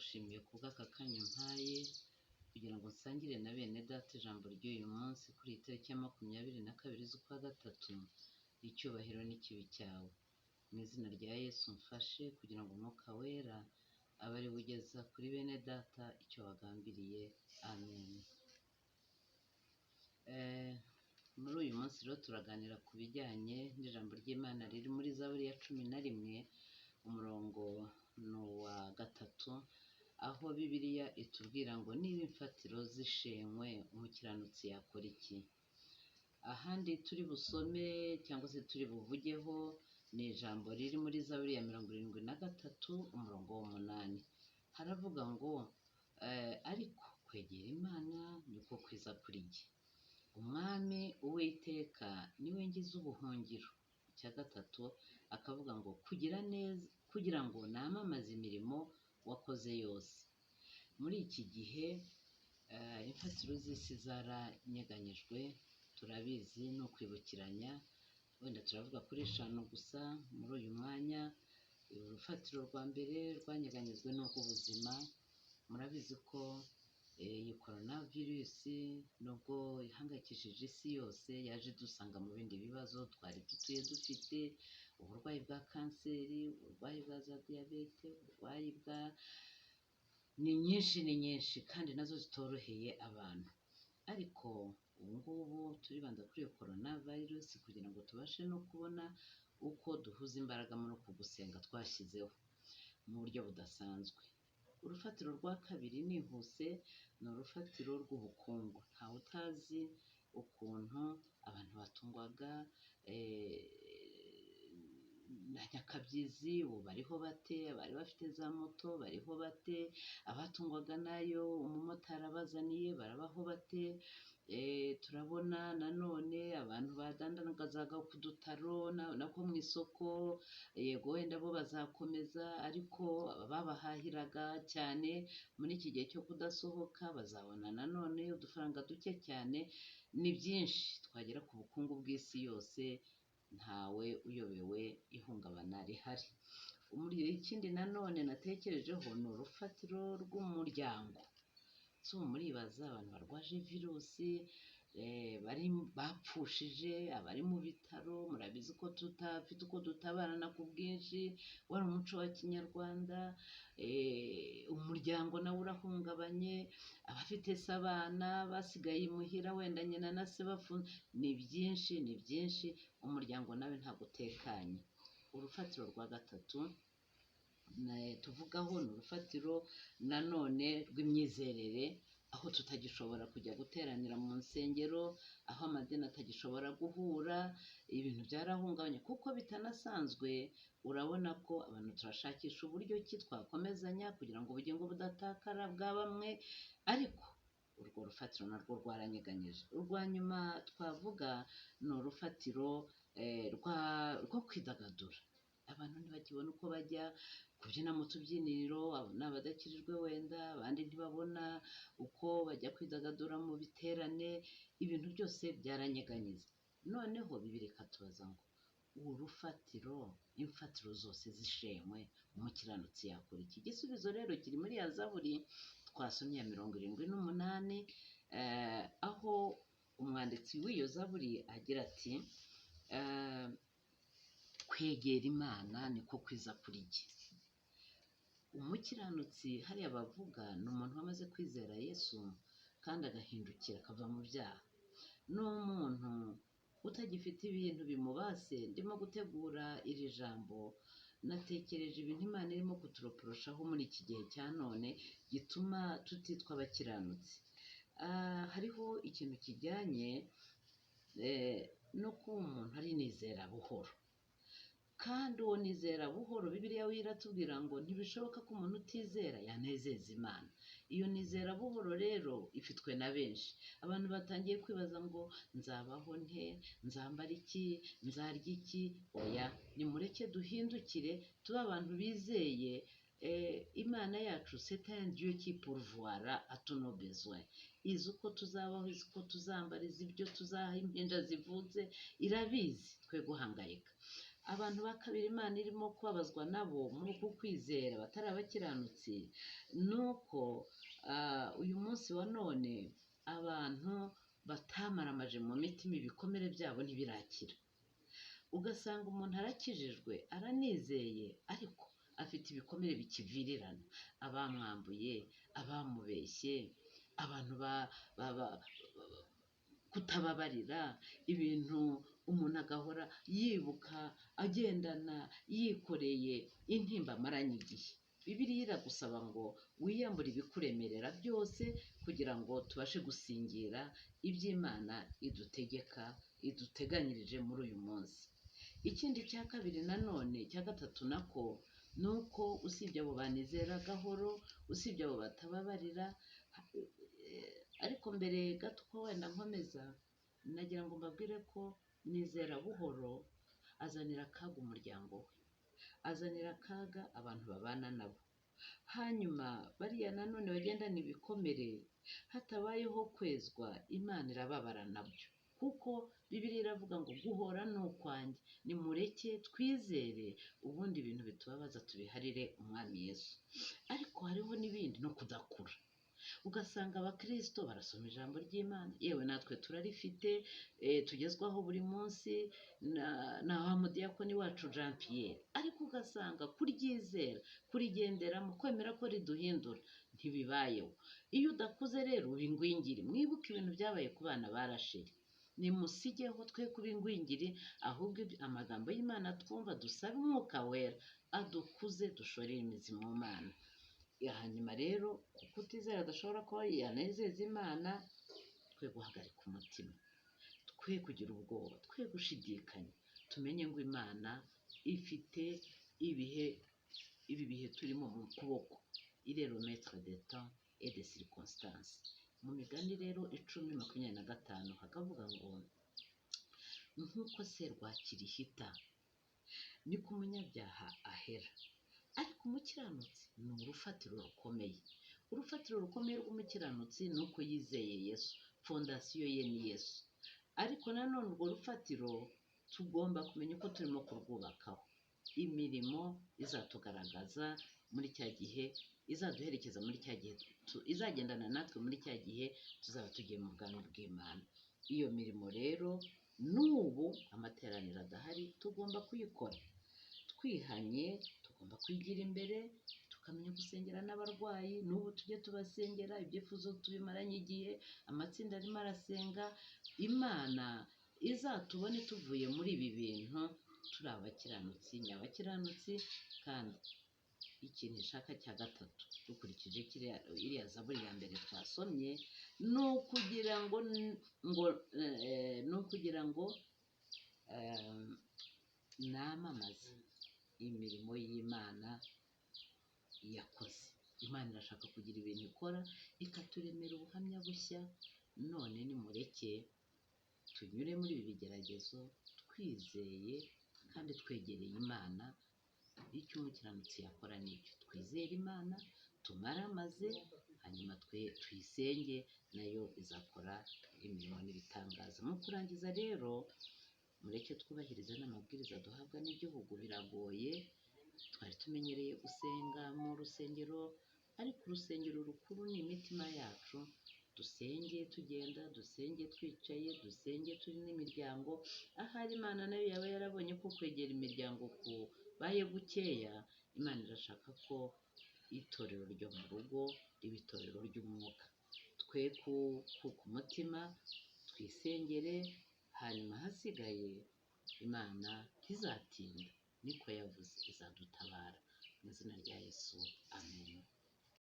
ndagushimiye kubw'aka kanya umpaye kugira ngo nsangire na bene data ijambo ry'uyu munsi kuri iyi tariki ya 22 z'ukwa gatatu. Icyubahiro n'ikibi cyawe mu izina rya Yesu mfashe kugira ngo umwuka wera abe ari ugeza kuri bene data icyo wagambiriye. Amen. Muri uyu munsi rero turaganira ku bijyanye n'ijambo ry'Imana riri muri Zaburi ya 11 umurongo wa 3, aho Bibiliya itubwira ngo niba imfatiro zishenywe umukiranutsi yakora iki. Ahandi turi busome cyangwa se turi buvugeho ni ijambo riri muri Zaburi ya 73 umurongo wa 8. Haravuga ngo ariko kwegera Imana niko kwiza kuri jye, umwami Uwiteka niwe ngize ubuhungiro. Icya gatatu akavuga ngo kugira ngo namamaze imirimo wakoze yose. Muri iki gihe imfatiro z'isi zaranyeganyejwe, turabizi ni ukwibukiranya. Wenda turavuga kuri 5 gusa muri uyu mwanya. Urufatiro rwa mbere rwanyeganyezwe n'ubw'ubuzima. Murabizi ko iyi coronavirus nubwo ihangayikishije isi yose yaje dusanga mu bindi bibazo twari dutuye dufite: uburwayi bwa kanseri, uburwayi bwa za diyabete, uburwayi bwa ni nyinshi kandi nazo zitoroheye abantu. Ariko ubu ngubu turibanda kuri iyo coronavirus kugira ngo tubashe no kubona uko duhuza imbaraga muri uku gusenga twashyizeho mu buryo budasanzwe. Urufatiro rwa kabiri nihuse ni urufatiro rw'ubukungu. Ntawe utazi ukuntu abantu batungwaga na nyakabyizi, ubu bariho bate? Abari bafite za moto bariho bate? Abatungwaga nayo umumotari abazaniye barabaho bate? Turabona nanone abantu badandanaga ku dutaro nako mu isoko, yego wenda bo bazakomeza, ariko babahahiraga cyane muri iki gihe cyo kudasohoka bazabona nanone udufaranga duke cyane. Ni byinshi twagera ku bukungu bw'isi yose, ntawe uyobewe ihungabana rihari. Ikindi nanone natekerejeho ni urufatiro rw'umuryango. Muribaza abantu barwaje virusi, bapfushije, abari mu bitaro. Murabizi ko tutafite uko dutabarana ku bwinshi, wari umuco wa kinyarwanda. Umuryango nawe urahungabanye, abafite se abana basigaye imuhira, wenda nyina na se bafunze. Ni byinshi, umuryango nawe ntabwo utekanye. Urufatiro rwa gatatu tuvugaho ni urufatiro nanone rw'imyizerere, aho tutagishobora kujya guteranira mu nsengero, aho amadini atagishobora guhura. Ibintu byarahungabanye kuko bitanasanzwe. Urabona ko abantu turashakisha uburyo ki twakomezanya kugira ngo ubugingo budatakara bwa bamwe, ariko urwo rufatiro narwo rwaranyeganyije. Urwa nyuma twavuga ni urufatiro rwo kwidagadura. Abantu ntibakibona uko bajya kubyina mu tubyiniro, ni abadakirijwe wenda, abandi ntibabona uko bajya kwidagadura mu biterane. Ibintu byose byaranyeganyeze. Noneho Bibiliya ikatubaza ngo urufatiro, imfatiro zose zishenywe umukiranutsi yakora iki. Igisubizo rero kiri muri ya Zaburi twasomye ya 78, aho umwanditsi w'iyo Zaburi agira ati kwegera Imana niko kwiza kuri jye. Umukiranutsi hariya bavuga ni umuntu wamaze kwizera Yesu kandi agahindukira akava mu byaha. Ni umuntu utagifite ibintu bimubase. Ndimo gutegura iri jambo natekereje ibintu Imana irimo kuturoporoshaho muri iki gihe cya none gituma tutitwa abakiranutsi. Hariho ikintu kijyanye no kuba umuntu ari nizera buhoro, kandi uwo nizera buhoro Bibiliya iratubwira ngo ntibishoboka ko umuntu utizera yanezeza Imana. Iyo nizera buhoro rero ifitwe na benshi. Abantu batangiye kwibaza ngo nzabaho nte, nzambara iki, nzarya iki. Oya, nimureke duhindukire tube abantu bizeye Imana yacu. C'est un Dieu qui pourvoira à tous nos besoins. Izi uko tuzabaho, izi uko tuzambara, izi ibyo tuzaha impinja zivutse, irabizi, twe guhangayika. abantu ba kabiri Imana irimo kubabazwa nabo muri uku kwizera batari abakiranutsi ni uko uyu munsi wa none abantu batamaramaje mu mitima ibikomere byabo ntibirakira. Ugasanga umuntu arakijijwe aranizeye ariko afite ibikomere bikivirirana, abamwambuye, abamubeshye, abantu kutababarira, ibintu umuntu agahora yibuka agendana yikoreye intimba amaranye igihe. Bibiliya iragusaba ngo wiyambure ibikuremerera byose kugira ngo tubashe gusingira iby'Imana idutegeka iduteganyirije muri uyu munsi. Ikindi cya kabiri nanone cya gatatu nako ni uko usibye abo banizera gahoro, usibye abo batababarira, ariko mbere gato ko wenda nkomeza nagira ngo mbabwire ko nizera buhoro azanira akaga umuryango we, azanira akaga abantu babana nabo. Hanyuma bariya nanone bagendana ibikomere hatabayeho kwezwa, Imana irababara nabyo, kuko Bibiliya iravuga ngo guhora ni ukwanjye, nimureke twizere ubundi ibintu bitubabaza tubiharire umwami Yesu. Ariko hariho n'ibindi no kudakura, ugasanga abakristo barasoma ijambo ry'Imana, yewe natwe turarifite tugezwaho buri munsi na wa mudiyakoni wacu Jean Pierre, ariko ugasanga kuryizera kurigenderamo kwemera ko riduhindura ntibibayeho. Iyo udakuze rero uba ingwingiri. Mwibuke ibintu byabaye ku bana barasheri, nimusigeho twe kuba ingwingiri, ahubwo amagambo y'Imana twumva dusabe umwuka wera adukuze dushorere imizi mu Mana. Hanyuma rero kuko utizera adashobora kuba yanezeza Imana, twe guhagarika umutima, twe kugira ubwoba, twe gushidikanya, tumenye ngo Imana ifite ibi bihe turimo mu kuboko. Irero maître de temps et de circonstances. Mu migani rero 10:25 hakavuga ngo nk'uko serwakira ihita niko umunyabyaha ahera, ariko umukiranutsi ni urufatiro rukomeye. Urufatiro rukomeye rw'umukiranutsi ni uko yizeye Yesu, fondasiyo ye ni Yesu. Ariko nanone urwo rufatiro tugomba kumenya uko turimo kurwubakaho. Imirimo izatugaragaza muri cya gihe, izaduherekeza muri cya gihe, izagendana natwe muri cya gihe tuzaba tugiye mu bwami bw'Imana. Iyo mirimo rero n'ubu amateraniro adahari tugomba kuyikora twihanye, tugomba kwigira imbere tukamenya gusengera n'abarwayi. N'ubu tujye tubasengera, ibyifuzo tubimaranye igihe, amatsinda arimo arasenga. Imana izatubone tuvuye muri ibi bintu turi abakiranutsi nyabakiranutsi. Kandi ikintu ishaka cya gatatu dukurikije iriya zaburi ya mbere twasomye ni ukugira ngo namamaze imirimo y'Imana yakoze. Imana irashaka kugira ibintu ikora ikaturemera ubuhamya bushya. None nimureke tunyure muri ibi bigeragezo twizeye kandi twegereye Imana. Icyo umukiranutsi yakora n'icyo twizera Imana, tumaramaze, hanyuma tuyisenge, nayo izakora imirimo n'ibitangaza. Mu kurangiza rero mureke twubahirize n'amabwiriza duhabwa n'igihugu. Biragoye, twari tumenyereye gusenga mu rusengero, ariko urusengero rukuru ni imitima yacu. Dusenge tugenda, dusenge twicaye, dusenge turi n'imiryango. Ahari Imana nayo yaba yarabonye ko kwegera imiryango kubaye gukeya, Imana irashaka ko itorero ryo mu rugo riba itorero ry'umwuka. Twe kuka umutima, twisengere, hanyuma hasigaye Imana ntizatinda, niko yavuze, izadutabara. Mu izina rya Yesu, amen.